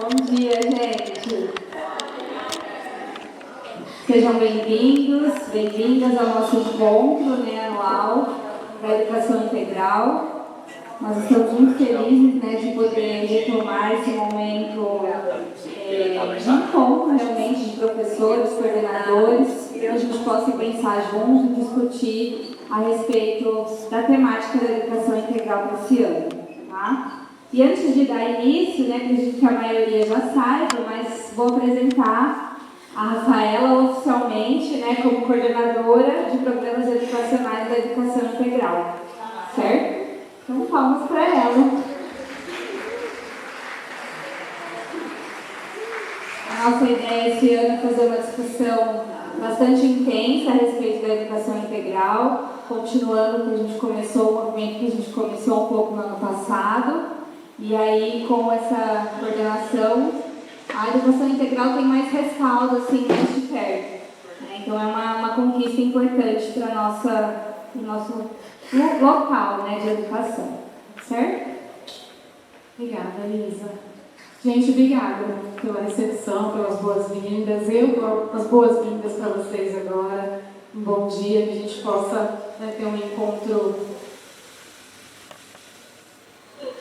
Bom dia, gente. Sejam bem-vindos, bem-vindas ao nosso encontro anual da Educação Integral. Nós estamos muito felizes de poder retomar esse momento de encontro realmente de professores, coordenadores, para que a gente possa pensar juntos e discutir a respeito da temática da Educação Integral para esse ano. Tá? E antes de dar início, acredito que a maioria já saiba, mas vou apresentar a Rafaela oficialmente como coordenadora de programas educacionais da Educação Integral. Certo? Então, palmas para ela. A nossa ideia esse ano é fazer uma discussão bastante intensa a respeito da educação integral, continuando o que a gente começou, o movimento que a gente começou um pouco no ano passado. E aí, com essa coordenação, a educação integral tem mais respaldo, assim, mais de perto. Então, é uma conquista importante para o nosso local de educação. Certo? Obrigada, Elisa. Gente, obrigada pela recepção, pelas boas-vindas. Eu dou as boas-vindas para vocês agora. Um bom dia, que a gente possa ter um encontro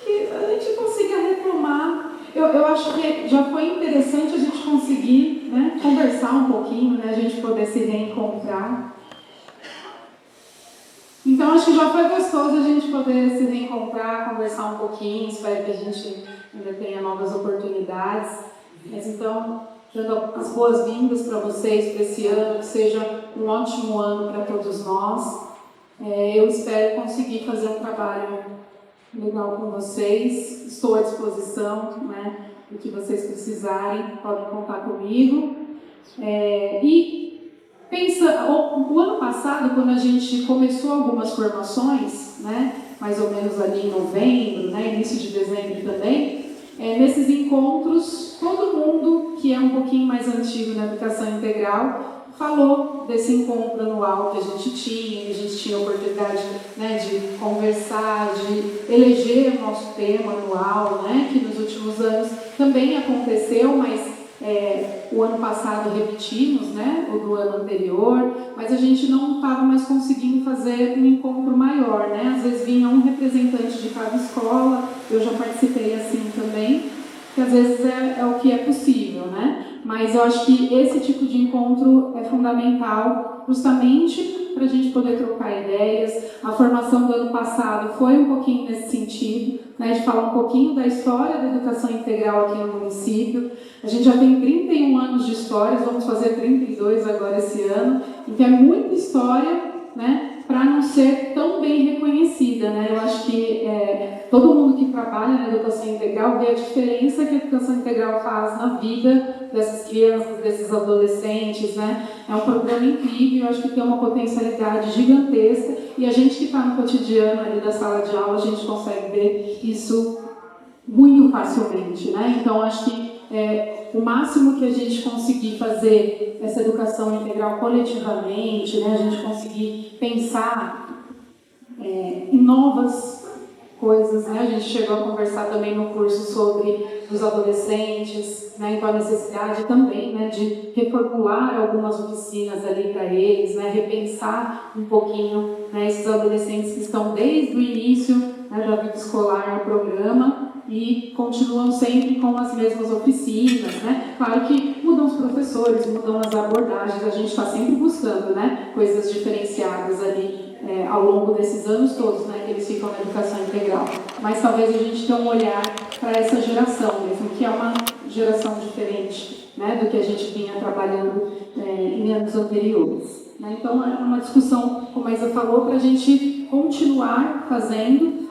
que a gente consiga retomar. Eu acho que já foi interessante a gente conseguir conversar um pouquinho, a gente poder se reencontrar. Então, acho que já foi gostoso a gente poder se reencontrar, conversar um pouquinho. Espero que a gente ainda tenha novas oportunidades. Mas, então, dando as boas-vindas para vocês para esse ano, que seja um ótimo ano para todos nós. Eu espero conseguir fazer um trabalho legal com vocês. Estou à disposição, do que vocês precisarem, podem contar comigo. O ano passado, quando a gente começou algumas formações, mais ou menos ali em novembro, início de dezembro também, nesses encontros, todo mundo que é um pouquinho mais antigo na educação integral falou desse encontro anual que a gente tinha a oportunidade de conversar, de eleger o nosso tema anual, que nos últimos anos também aconteceu, mas o ano passado repetimos, o do ano anterior, mas a gente não estava mais conseguindo fazer um encontro maior, Às vezes vinha um representante de cada escola, eu já participei assim também, que às vezes é o que é possível, Mas eu acho que esse tipo de encontro é fundamental, justamente para a gente poder trocar ideias. A formação do ano passado foi um pouquinho nesse sentido, de falar um pouquinho da história da educação integral aqui no município. A gente já tem 31 anos de história, vamos fazer 32 agora esse ano, então é muita história, para não ser tão bem reconhecida, Eu acho que todo mundo que trabalha na educação integral vê a diferença que a educação integral faz na vida dessas crianças, desses adolescentes, É um programa incrível, eu acho que tem uma potencialidade gigantesca e a gente que está no cotidiano ali da sala de aula, a gente consegue ver isso muito facilmente, Então, acho que o máximo que a gente conseguir fazer essa educação integral coletivamente, a gente conseguir pensar em novas coisas, A gente chegou a conversar também no curso sobre os adolescentes, Então a necessidade também, de reformular algumas oficinas ali para eles, repensar um pouquinho, esses adolescentes que estão desde o início da vida escolar no programa e continuam sempre com as mesmas oficinas, Claro que mudam os professores, mudam as abordagens, a gente está sempre buscando, coisas diferenciadas ali ao longo desses anos todos, que eles ficam na educação integral. Mas talvez a gente tenha um olhar para essa geração mesmo, que é uma geração diferente, do que a gente vinha trabalhando em anos anteriores. Então, é uma discussão, como a Isa falou, para a gente continuar fazendo.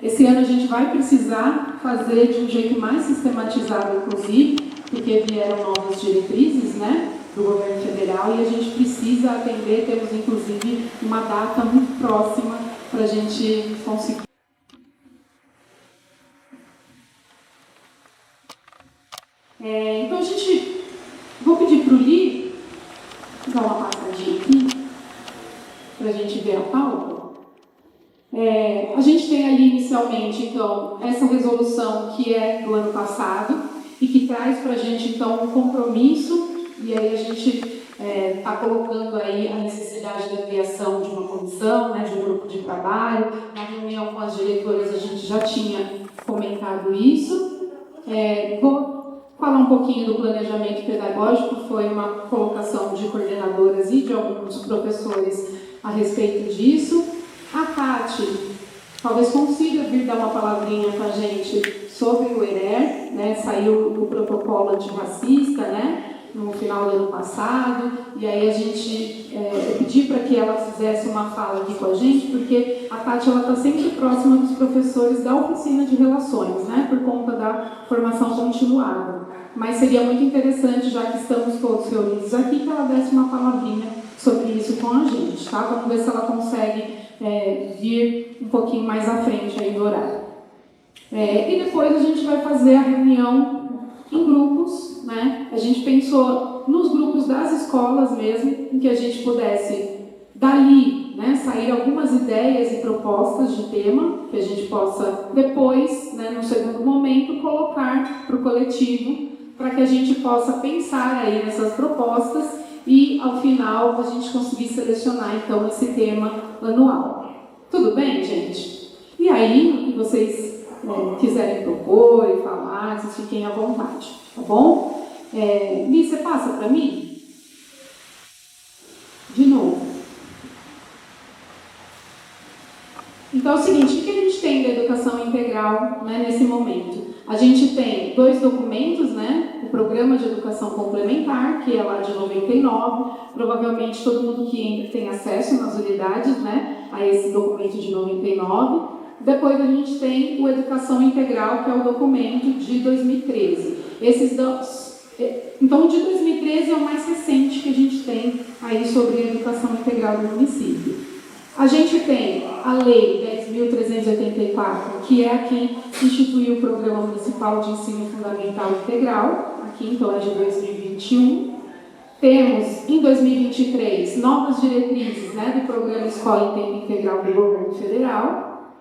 Esse ano a gente vai precisar fazer de um jeito mais sistematizado, inclusive, porque vieram novas diretrizes, do governo federal e a gente precisa atender, temos inclusive uma data muito próxima para a gente conseguir. Então, vou pedir para o Li dar uma passadinha aqui, para a gente ver a pauta. A gente tem ali inicialmente, então, essa resolução que é do ano passado, e que traz para a gente, então, um compromisso, e aí a gente está colocando aí a necessidade da criação de uma comissão, né, de um grupo de trabalho. Na reunião com as diretoras a gente já tinha comentado isso. Vou falar um pouquinho do planejamento pedagógico, foi uma colocação de coordenadoras e de alguns professores a respeito disso. A Tati talvez consiga vir dar uma palavrinha para a gente sobre o ERER, né? Saiu o protocolo antirracista, né? No final do ano passado, e aí a gente pedi para que ela fizesse uma fala aqui com a gente, porque a Tati está sempre próxima dos professores da oficina de relações, né, por conta da formação continuada. Mas seria muito interessante, já que estamos todos reunidos aqui, que ela desse uma palavrinha sobre isso com a gente, tá? Vamos ver se ela consegue vir um pouquinho mais à frente aí do horário. E depois a gente vai fazer a reunião em grupos, né? A gente pensou nos grupos das escolas mesmo, em que a gente pudesse, dali, né, sair algumas ideias e propostas de tema, que a gente possa depois, né, no segundo momento, colocar para o coletivo, para que a gente possa pensar aí nessas propostas e, ao final, a gente conseguir selecionar, então, esse tema anual. Tudo bem, gente? E aí, o que vocês quiserem propor e falar, vocês fiquem à vontade, tá bom? Li, você passa para mim? De novo. Então é o seguinte, o que a gente tem da educação integral, né, nesse momento? A gente tem 2 documentos, né? O Programa de Educação Complementar, que é lá de 99, provavelmente todo mundo que tem acesso nas unidades, né, a esse documento de 99. Depois a gente tem o Educação Integral, que é o documento de 2013. Então, o de 2013 é o mais recente que a gente tem aí sobre a educação integral do município. A gente tem a Lei 10.384, que é a que instituiu o Programa Municipal de Ensino Fundamental Integral, aqui então é de 2021. Temos, em 2023, novas diretrizes, né, do Programa Escola em Tempo Integral do Governo Federal.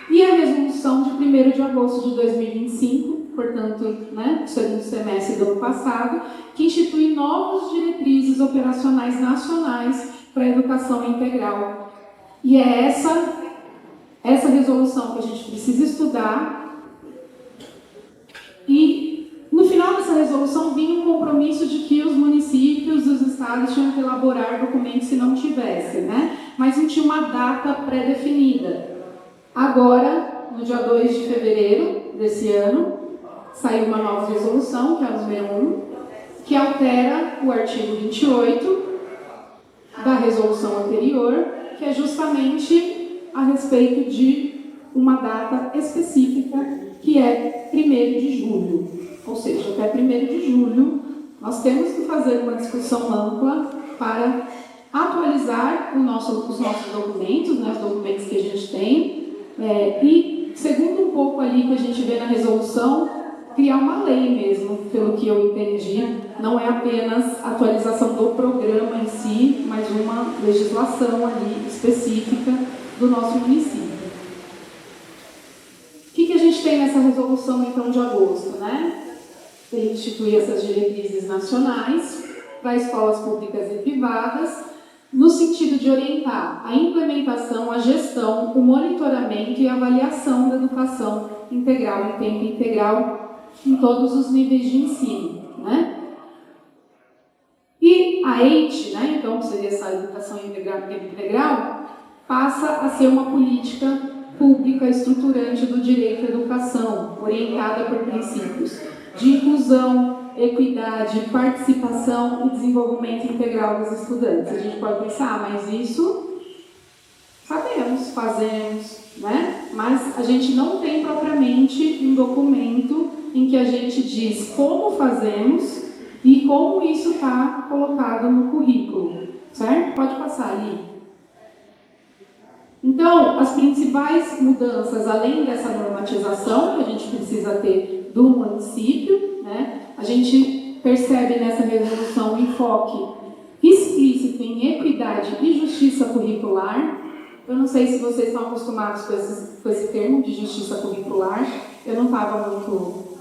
E a resolução de 1º de agosto de 2025, portanto, né, segundo semestre do ano passado, que institui novas diretrizes operacionais nacionais para a educação integral. E é essa resolução que a gente precisa estudar. E, no final dessa resolução, vinha um compromisso de que os municípios, os estados tinham que elaborar documentos se não tivessem, né? Mas não tinha uma data pré-definida. Agora, no dia 2 de fevereiro desse ano, saiu uma nova resolução, que é a número 1, que altera o artigo 28 da resolução anterior, que é justamente a respeito de uma data específica, que é 1º de julho. Ou seja, até 1º de julho, nós temos que fazer uma discussão ampla para atualizar os nossos documentos, né, os documentos que a gente tem, e, segundo um pouco ali que a gente vê na resolução, criar uma lei mesmo, pelo que eu entendi. Não é apenas a atualização do programa em si, mas uma legislação ali específica do nosso município. O que a gente tem nessa resolução, então, de agosto, né? Ele institui essas diretrizes nacionais para escolas públicas e privadas, no sentido de orientar a implementação, a gestão, o monitoramento e a avaliação da educação integral em tempo integral em todos os níveis de ensino, né? E a EIT, né, então, que seria essa educação integral em tempo integral, passa a ser uma política pública estruturante do direito à educação, orientada por princípios de inclusão, equidade, participação e desenvolvimento integral dos estudantes. A gente pode pensar, mas isso sabemos, fazemos, né? Mas a gente não tem propriamente um documento em que a gente diz como fazemos e como isso está colocado no currículo, certo? Pode passar ali. Então, as principais mudanças, além dessa normatização que a gente precisa ter do município, né? A gente percebe nessa resolução um enfoque explícito em equidade e justiça curricular. Eu não sei se vocês estão acostumados com esse termo de justiça curricular. Eu não estava muito...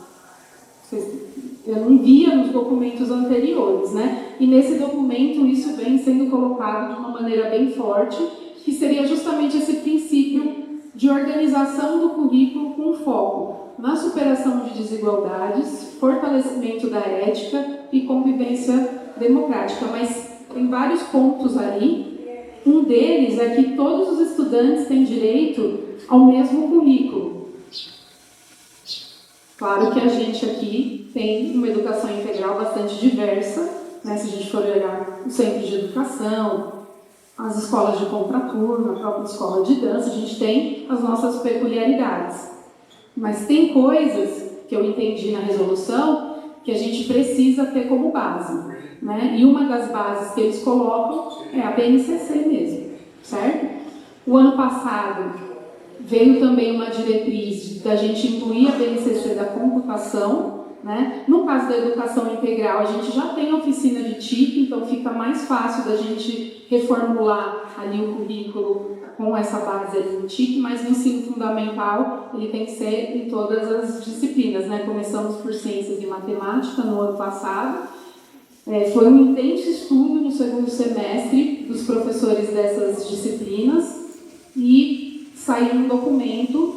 eu não via nos documentos anteriores, né? E nesse documento isso vem sendo colocado de uma maneira bem forte, que seria justamente esse princípio de organização do currículo com foco na superação de desigualdades, fortalecimento da ética e convivência democrática. Mas tem vários pontos ali. Um deles é que todos os estudantes têm direito ao mesmo currículo. Claro que a gente aqui tem uma educação integral bastante diversa, né? Se a gente for olhar o centro de educação, as escolas de contraturno, a própria escola de dança, a gente tem as nossas peculiaridades. Mas tem coisas que eu entendi na resolução que a gente precisa ter como base, né? E uma das bases que eles colocam é a BNCC mesmo, certo? O ano passado veio também uma diretriz da gente incluir a BNCC da computação, né? No caso da educação integral, a gente já tem oficina de TIC, então fica mais fácil da gente reformular ali o currículo com essa base ali no TIC, mas no ensino fundamental ele tem que ser em todas as disciplinas, né? Começamos por ciências e matemática no ano passado. Foi um intenso estudo no segundo semestre dos professores dessas disciplinas e saiu um documento,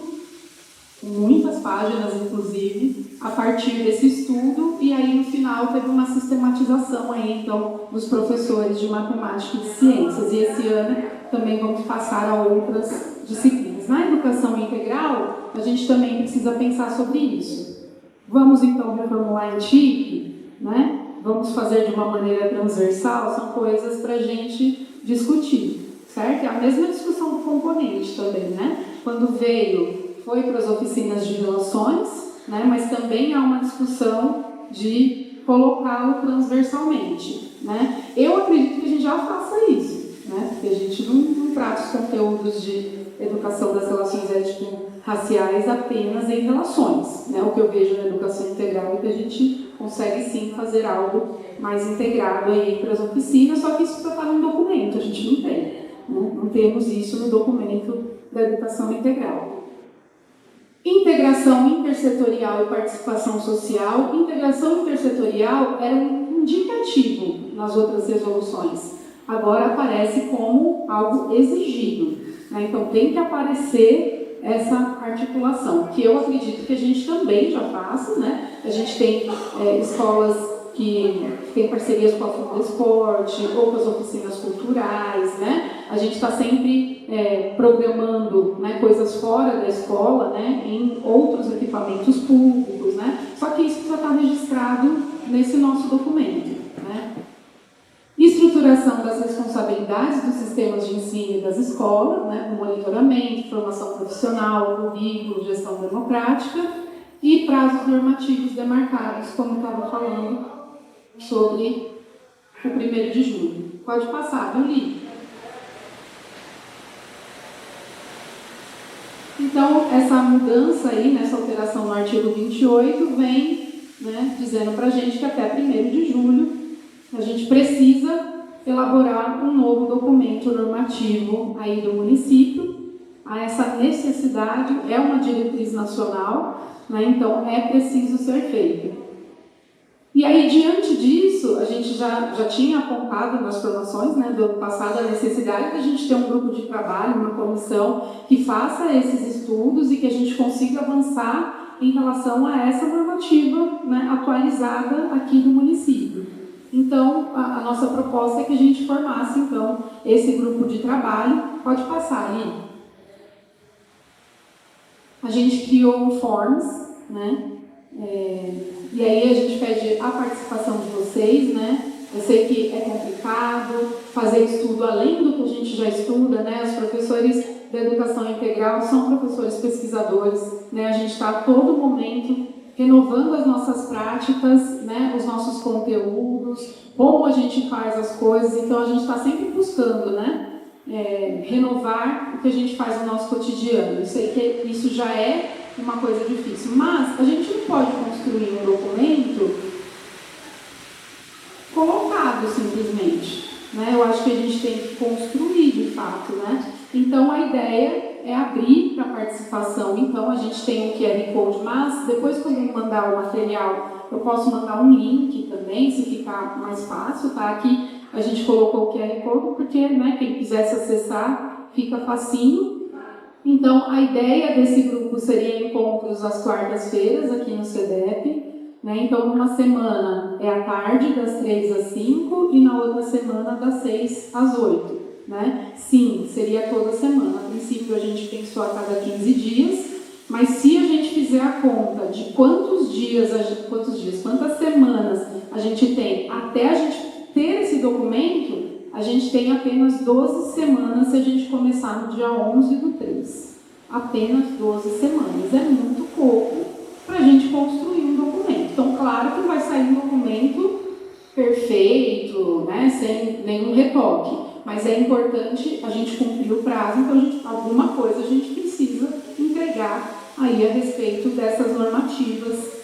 com muitas páginas inclusive, a partir desse estudo, e aí no final teve uma sistematização aí, então, dos professores de matemática e de ciências, e esse ano também vamos passar a outras disciplinas. Na educação integral, a gente também precisa pensar sobre isso. Vamos então reformular em TIC, né? Vamos fazer de uma maneira transversal, são coisas para a gente discutir. Certo? É a mesma discussão do componente também, né? Quando foi para as oficinas de relações, né? Mas também há uma discussão de colocá-lo transversalmente, né? Eu acredito que a gente já faça isso, né? Porque a gente não trata os conteúdos de educação das relações étnico-raciais apenas em relações, né? O que eu vejo na educação integral é que a gente consegue sim fazer algo mais integrado aí para as oficinas, só que isso está no documento, a gente não tem. Não temos isso no documento da educação integral. Integração intersetorial e participação social. Integração intersetorial era um indicativo nas outras resoluções. Agora aparece como algo exigido, né? Então tem que aparecer essa articulação, que eu acredito que a gente também já faça, né? A gente tem escolas que tem parcerias com a Fundesporte ou com as oficinas culturais, né? A gente está sempre programando, né, coisas fora da escola, né, em outros equipamentos públicos, né? Só que isso já está registrado nesse nosso documento, né? Estruturação das responsabilidades dos sistemas de ensino e das escolas, né, com monitoramento, formação profissional, currículo, gestão democrática e prazos normativos demarcados, como estava falando sobre o 1º de julho. Pode passar, eu li. Então, essa mudança aí, nessa alteração no artigo 28, vem, né, dizendo para a gente que até 1º de julho a gente precisa elaborar um novo documento normativo aí do município. Essa necessidade é uma diretriz nacional, né, então é preciso ser feita. E aí, diante disso, a gente já tinha apontado nas formações, né, do ano passado a necessidade de a gente ter um grupo de trabalho, uma comissão que faça esses estudos e que a gente consiga avançar em relação a essa normativa, né, atualizada aqui no município. Então, a nossa proposta é que a gente formasse, então, esse grupo de trabalho. Pode passar aí. A gente criou um Forms, né? E aí a gente pede a participação de vocês, né? Eu sei que é complicado fazer estudo além do que a gente já estuda, né? Os professores da educação integral são professores pesquisadores, né? A gente está a todo momento renovando as nossas práticas, né? Os nossos conteúdos, como a gente faz as coisas, então a gente está sempre buscando, né? Renovar o que a gente faz no nosso cotidiano. Eu sei que isso já é uma coisa difícil, mas a gente não pode construir um documento colocado simplesmente, né? Eu acho que a gente tem que construir de fato, né? Então a ideia é abrir para participação. Então, a gente tem um QR Code, mas depois quando eu mandar o material, eu posso mandar um link também, se ficar mais fácil, tá? Aqui a gente colocou o QR Code porque, né, quem quisesse acessar, fica facinho. Então, a ideia desse grupo seria encontros às quartas-feiras aqui no CEDEP. Né? Então, numa semana é à tarde, das 3 às 5, e na outra semana, das 6 às 8. Né? Sim, seria toda semana. A princípio, a gente pensou a cada 15 dias, mas se a gente fizer a conta de quantas semanas a gente tem até a gente ter esse documento, a gente tem apenas 12 semanas se a gente começar no dia 11/3. Apenas 12 semanas. É muito pouco para a gente construir um documento. Então, claro que vai sair um documento perfeito, né, sem nenhum retoque, mas é importante a gente cumprir o prazo, então alguma coisa a gente precisa entregar aí a respeito dessas normativas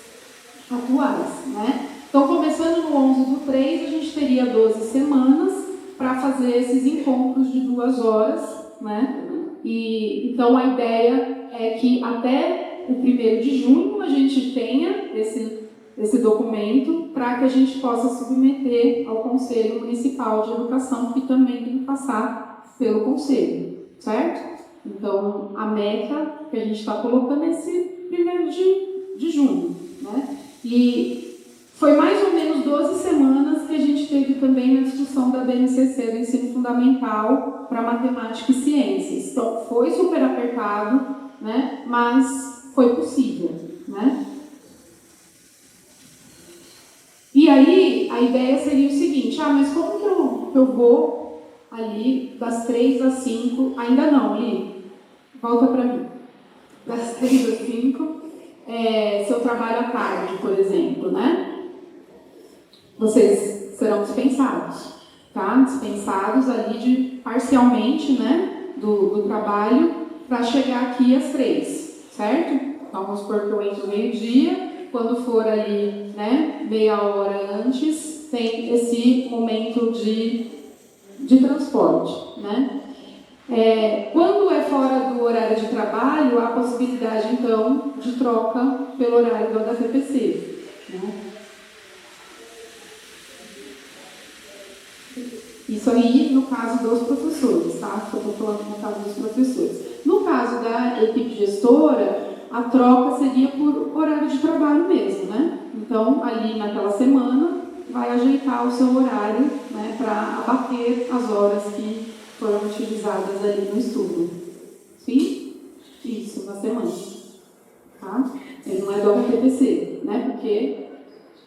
atuais. Né? Então, começando no 11/3, a gente teria 12 semanas para fazer esses encontros de 2 horas, né? E, então, a ideia é que até o 1º de junho a gente tenha esse documento para que a gente possa submeter ao Conselho Municipal de Educação, que também tem que passar pelo Conselho, certo? Então, a meta que a gente está colocando é esse 1º de junho, né? E foi mais ou menos 12 semanas que a gente teve também na discussão da BNCC do Ensino Fundamental para Matemática e Ciências. Então, foi super apertado, né? Mas foi possível, né? E aí, a ideia seria o seguinte, mas como que eu vou ali das 3 às 5, ainda não, Li, volta para mim, das 3 às 5, se eu trabalho à tarde, por exemplo, né? Vocês serão dispensados, tá? Dispensados ali parcialmente, né, do trabalho para chegar aqui às 3, certo? Então, vamos supor que eu entro meio-dia, quando for ali, né, meia hora antes, tem esse momento de transporte, né? Quando é fora do horário de trabalho, há a possibilidade, então, de troca pelo horário do HTPC, né? Isso aí no caso dos professores, tá? Eu estou falando no caso dos professores. No caso da equipe gestora, a troca seria por horário de trabalho mesmo, né? Então, ali naquela semana, vai ajeitar o seu horário, né, para abater as horas que foram utilizadas ali no estudo. Sim? Isso, na semana. Tá? Ele não é do HTPC, né? Porque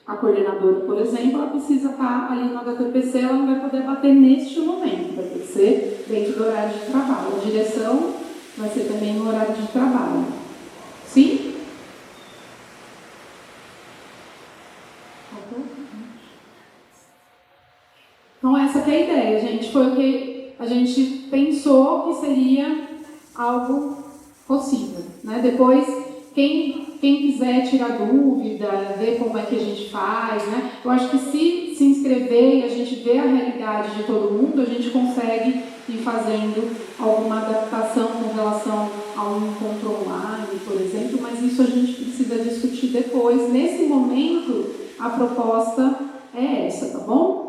a coordenadora, por exemplo, ela precisa estar ali no HTPC, ela não vai poder bater neste momento, vai ter que ser dentro do horário de trabalho. A direção vai ser também no horário de trabalho. Sim? Então, essa que é a ideia, gente. Foi o que a gente pensou que seria algo possível, né? Depois, quem quiser tirar dúvida, ver como é que a gente faz, né? Eu acho que se inscrever e a gente ver a realidade de todo mundo, a gente consegue ir fazendo alguma adaptação com relação a um encontro online, por exemplo, mas isso a gente precisa discutir depois. Nesse momento, a proposta é essa, tá bom?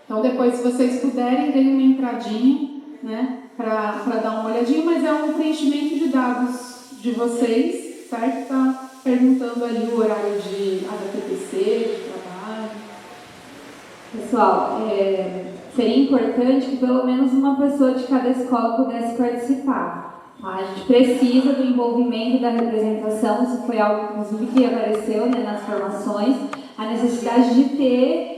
Então, depois, se vocês puderem, deem uma entradinha, né, para dar uma olhadinha, mas é um preenchimento de dados de vocês, certo? Está perguntando ali o horário de HTPC, de trabalho. Pessoal, seria importante que pelo menos uma pessoa de cada escola pudesse participar. Tá? A gente precisa do envolvimento da representação, isso foi algo, inclusive, que apareceu, né, nas formações, a necessidade de ter,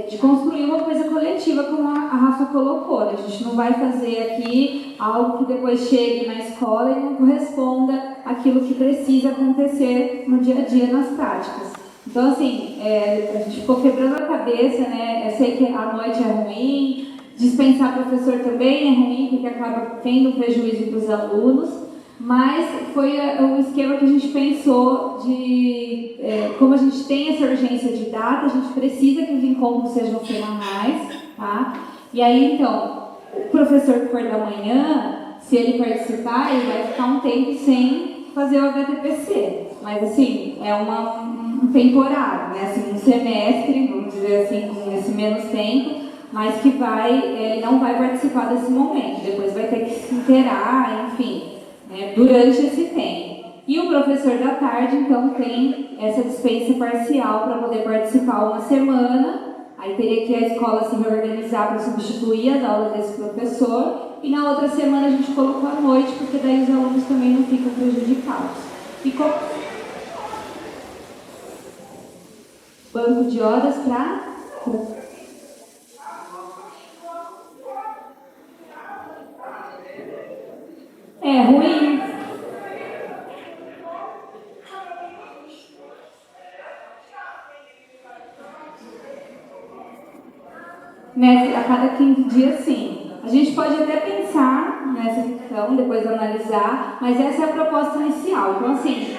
de construir uma coisa coletiva, como a Rafa colocou. Né? A gente não vai fazer aqui algo que depois chegue na escola e não corresponda àquilo que precisa acontecer no dia a dia, nas práticas. Então, assim, a gente ficou quebrando a cabeça, né? Eu sei que a noite é ruim, dispensar professor também é ruim, porque acaba tendo prejuízo para os alunos, mas foi um esquema que a gente pensou de, como a gente tem essa urgência de data, a gente precisa que os encontros sejam semanais, tá? E aí, então, o professor que for da manhã, se ele participar, ele vai ficar um tempo sem fazer o HTPC. Mas, assim, é um temporário, né? Assim, um semestre, vamos dizer assim, com esse menos tempo, mas que ele não vai participar desse momento. Depois vai ter que se inteirar, enfim, né, durante esse tempo. E o professor da tarde, então, tem essa dispensa parcial para poder participar uma semana. Aí teria que a escola se reorganizar para substituir as aulas desse professor. E na outra semana a gente colocou à noite, porque daí os alunos também não ficam prejudicados. Ficou banco de horas para... É ruim. A cada 15 dias, sim. A gente pode até pensar nessa questão, depois analisar, mas essa é a proposta inicial. Então, assim,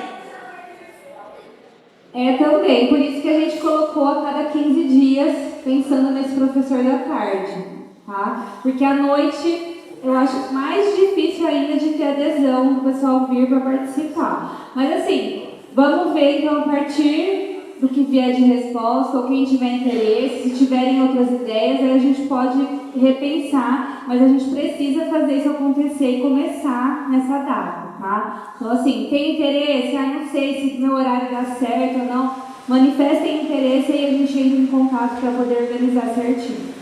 também, por isso que a gente colocou a cada 15 dias, pensando nesse professor da tarde, tá? Porque à noite eu acho mais difícil ainda de ter adesão do pessoal vir para participar. Mas, assim, vamos ver, então, a partir do que vier de resposta, ou quem tiver interesse, se tiverem outras ideias, aí a gente pode repensar, mas a gente precisa fazer isso acontecer e começar nessa data, tá? Então, assim, tem interesse? Não sei se meu horário dá certo ou não. Manifestem interesse e a gente entra em contato para poder organizar certinho.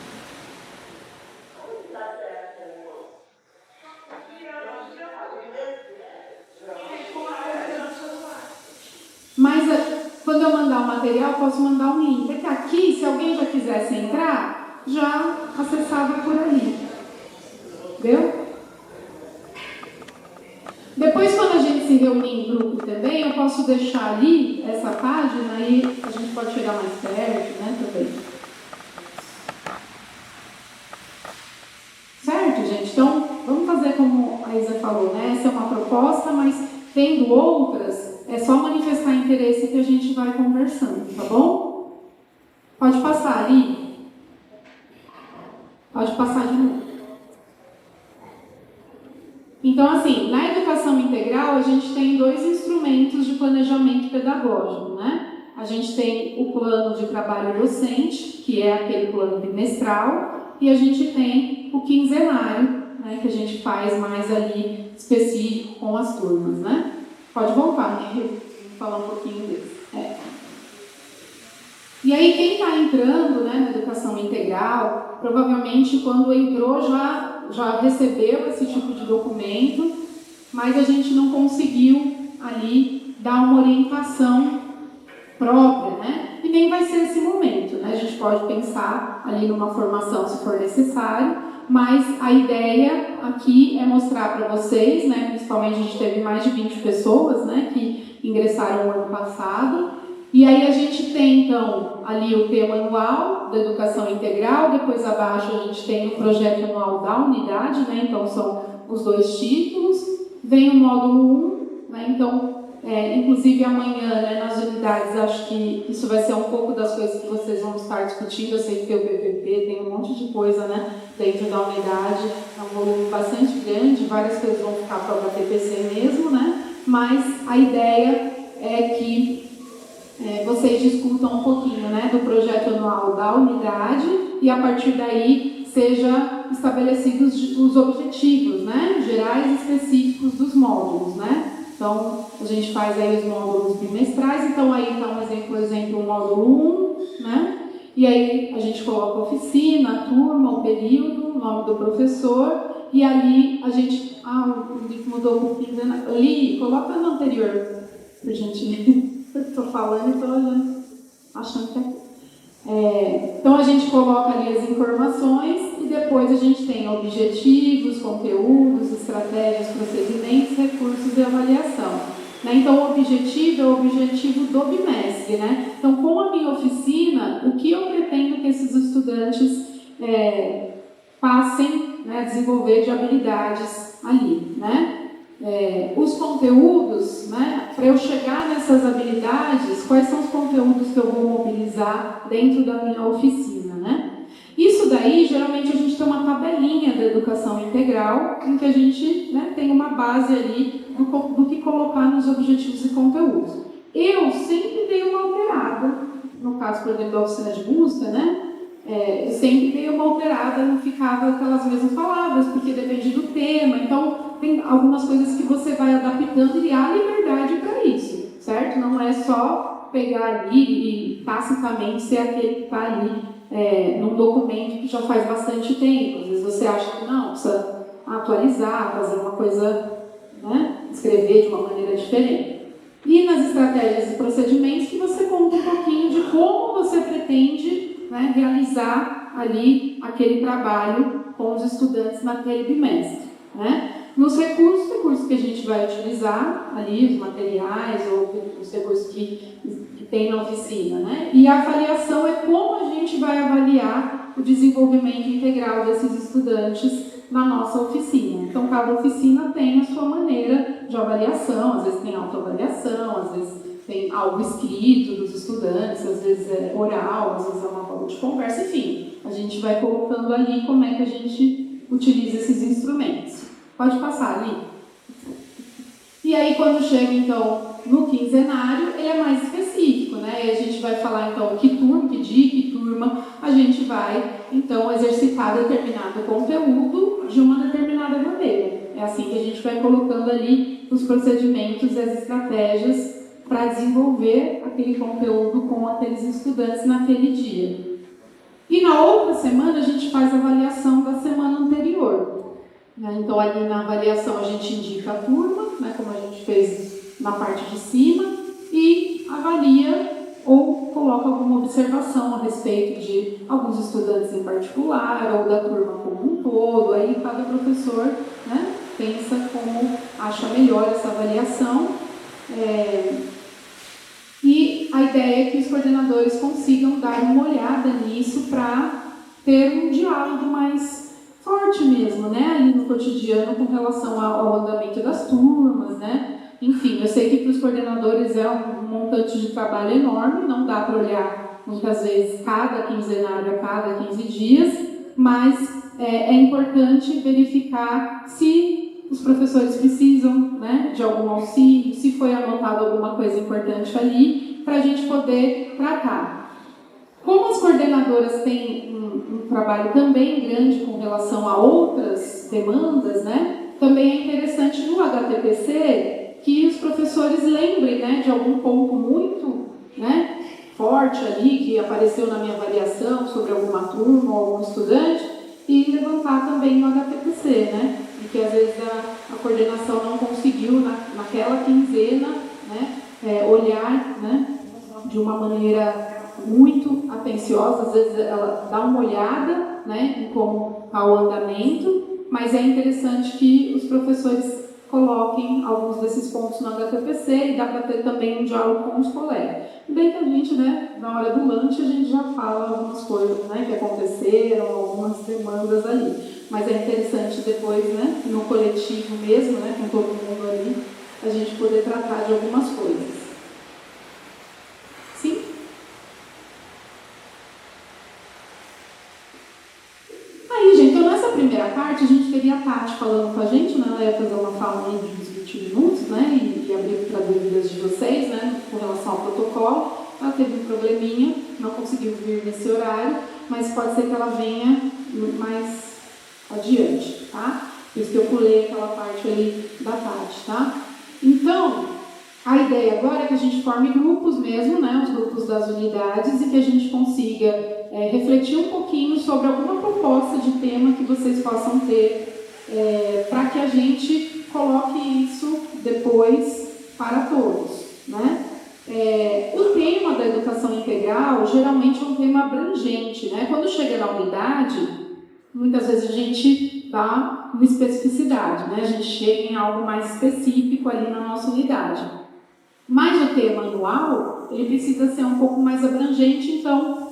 Mas quando eu mandar o material, posso mandar um link. É que aqui, se alguém já quisesse entrar, já acessava por ali. Entendeu? Depois, quando a gente se reunir em grupo também, eu posso deixar ali essa página e a gente pode chegar mais perto, né, também. Certo, gente? Então, vamos fazer como a Isa falou, né? Essa é uma proposta, mas tendo outras, é só manifestar interesse que a gente vai conversando, tá bom? Pode passar ali. Pode passar de novo. Então, assim, na educação integral, a gente tem 2 instrumentos de planejamento pedagógico, né? A gente tem o plano de trabalho docente, que é aquele plano bimestral, e a gente tem o quinzenário, né, que a gente faz mais ali específico com as turmas, né? Pode voltar, né? Vou falar um pouquinho desse. E aí, quem está entrando, né, na educação integral, provavelmente quando entrou já recebeu esse tipo de documento, mas a gente não conseguiu ali dar uma orientação própria, né? E nem vai ser esse momento, né? A gente pode pensar ali numa formação se for necessário, mas a ideia aqui é mostrar para vocês, né? Principalmente a gente teve mais de 20 pessoas, né, que ingressaram no ano passado. E aí a gente tem, então, ali o tema anual da educação integral, depois abaixo a gente tem o projeto anual da unidade, né? Então são os 2 títulos, vem o módulo 1, né? Então, inclusive amanhã, né, nas unidades, acho que isso vai ser um pouco das coisas que vocês vão estar discutindo. Eu sei que tem o PPP, tem um monte de coisa, né, dentro da unidade, é um volume bastante grande, várias coisas vão ficar para o HTPC mesmo, né? Mas a ideia é que vocês discutam um pouquinho, né, do projeto anual da unidade e a partir daí seja estabelecidos os objetivos, né, gerais e específicos dos módulos, né? Então, a gente faz aí os módulos bimestrais, então aí está um exemplo, o módulo 1, né? E aí a gente coloca a oficina, a turma, o período, o nome do professor, e ali a gente... o link mudou um pouquinho, né? Ali, coloca no anterior, pra gente... Estou falando e estou olhando, achando que então a gente coloca ali as informações e depois a gente tem objetivos, conteúdos, estratégias, procedimentos, recursos e avaliação, né? Então o objetivo é o objetivo do bimestre, né? Então com a minha oficina, o que eu pretendo que esses estudantes passem, né, a desenvolver de habilidades ali, né? Os conteúdos, né, para eu chegar nessas habilidades, quais são os conteúdos que eu vou mobilizar dentro da minha oficina, né? Isso Isso daí, geralmente, a gente tem uma tabelinha da educação integral, em que a gente, né, tem uma base ali do que colocar nos objetivos e conteúdos. Eu sempre dei uma alterada, no caso, por exemplo, da oficina de música, né? Eu sempre dei uma alterada, não ficava aquelas mesmas palavras, porque depende do tema. Então, tem algumas coisas que você vai adaptando e há liberdade para isso, certo? Não é só pegar ali e tacitamente ser aquele que está ali num documento que já faz bastante tempo. Às vezes você acha que não, precisa atualizar, fazer uma coisa, né? Escrever de uma maneira diferente. E nas estratégias e procedimentos que você conta um pouquinho de como você pretende, né, realizar ali aquele trabalho com os estudantes naquele bimestre, né? Nos recursos que a gente vai utilizar ali, os materiais ou os recursos que tem na oficina, né? E a avaliação é como a gente vai avaliar o desenvolvimento integral desses estudantes na nossa oficina. Então, cada oficina tem a sua maneira de avaliação, às vezes tem autoavaliação, às vezes tem algo escrito dos estudantes, às vezes é oral, às vezes é uma forma de conversa, enfim. A gente vai colocando ali como é que a gente utiliza esses instrumentos. Pode passar ali. E aí, quando chega, então, no quinzenário, ele é mais específico, né? E a gente vai falar, então, que turma, que dia, que turma, a gente vai, então, exercitar determinado conteúdo de uma determinada maneira. É assim que a gente vai colocando ali os procedimentos e as estratégias para desenvolver aquele conteúdo com aqueles estudantes naquele dia. E na outra semana, a gente faz a avaliação da semana anterior. Então, ali na avaliação, a gente indica a turma, né, como a gente fez na parte de cima, e avalia ou coloca alguma observação a respeito de alguns estudantes em particular, ou da turma como um todo. Aí, cada professor, né, pensa como acha melhor essa avaliação. E a ideia é que os coordenadores consigam dar uma olhada nisso para ter um diálogo mais forte mesmo, né, ali no cotidiano com relação ao andamento das turmas, né? Enfim, eu sei que para os coordenadores é um montante de trabalho enorme, não dá para olhar muitas vezes cada quinzenário a cada 15 dias, mas é importante verificar se os professores precisam, né, de algum auxílio, se foi anotado alguma coisa importante ali, para a gente poder tratar. Como as coordenadoras têm um trabalho também grande com relação a outras demandas, né, também é interessante no HTPC que os professores lembrem, né, de algum ponto muito, né, forte ali que apareceu na minha avaliação sobre alguma turma ou algum estudante e levantar também no HTPC, né, e que às vezes a coordenação não conseguiu naquela quinzena, né, olhar, né, de uma maneira muito atenciosa, às vezes ela dá uma olhada, né, em como está o andamento, mas é interessante que os professores coloquem alguns desses pontos no HTPC e dá para ter também um diálogo com os colegas. Bem que a gente, né, na hora do lanche, a gente já fala algumas coisas, né, que aconteceram, algumas demandas ali, mas é interessante depois, né, no coletivo mesmo, né, com todo mundo ali, a gente poder tratar de algumas coisas. Sim? Aí, gente, então nessa primeira parte, a gente teria a Tati falando com a gente, né? Ela ia fazer uma fala aí de uns 20 minutos, né? E abrir para dúvidas de vocês, né? Com relação ao protocolo. Ela teve um probleminha, não conseguiu vir nesse horário, mas pode ser que ela venha mais adiante, tá? Por isso que eu pulei aquela parte ali da Tati, tá? Então, a ideia agora é que a gente forme grupos mesmo, né, os grupos das unidades, e que a gente consiga refletir um pouquinho sobre alguma proposta de tema que vocês possam ter, para que a gente coloque isso depois para todos, né? O tema da educação integral geralmente é um tema abrangente, né? Quando chega na unidade, muitas vezes a gente dá uma especificidade, né? A gente chega em algo mais específico ali na nossa unidade. Mas o tema anual, ele precisa ser um pouco mais abrangente, então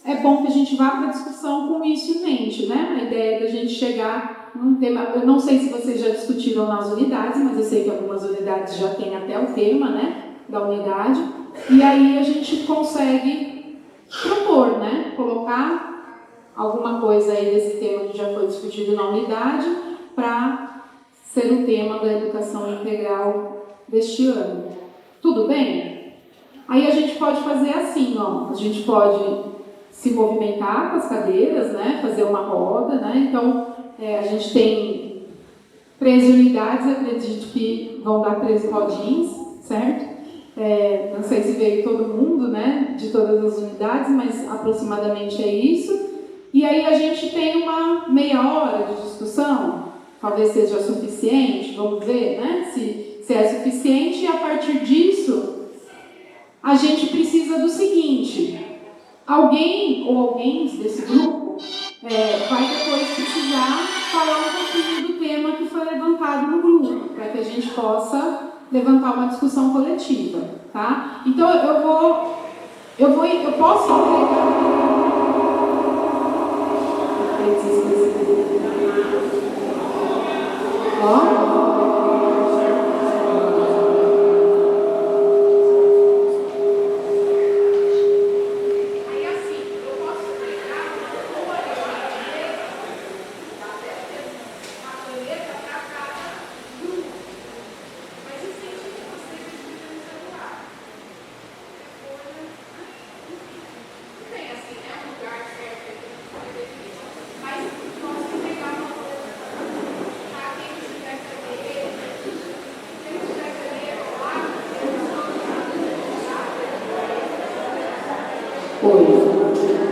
é bom que a gente vá para a discussão com isso em mente, né? A ideia é da gente chegar num tema, eu não sei se vocês já discutiram nas unidades, mas eu sei que algumas unidades já têm até o tema, né, da unidade, e aí a gente consegue propor, né, colocar alguma coisa aí desse tema que já foi discutido na unidade para ser o tema da educação integral deste ano. Tudo bem? Aí a gente pode fazer assim, ó, a gente pode se movimentar com as cadeiras, né, fazer uma roda, né, então a gente tem 13 unidades, acredito que vão dar 13 rodinhas, certo? Não sei se veio todo mundo, né, de todas as unidades, mas aproximadamente é isso. E aí a gente tem uma meia hora de discussão, talvez seja suficiente, vamos ver, né, se é suficiente, e a partir disso, a gente precisa do seguinte, alguém ou alguém desse grupo vai depois precisar falar um pouquinho do tema que foi levantado no grupo, para que a gente possa levantar uma discussão coletiva, tá? Então eu posso entregar. Oi.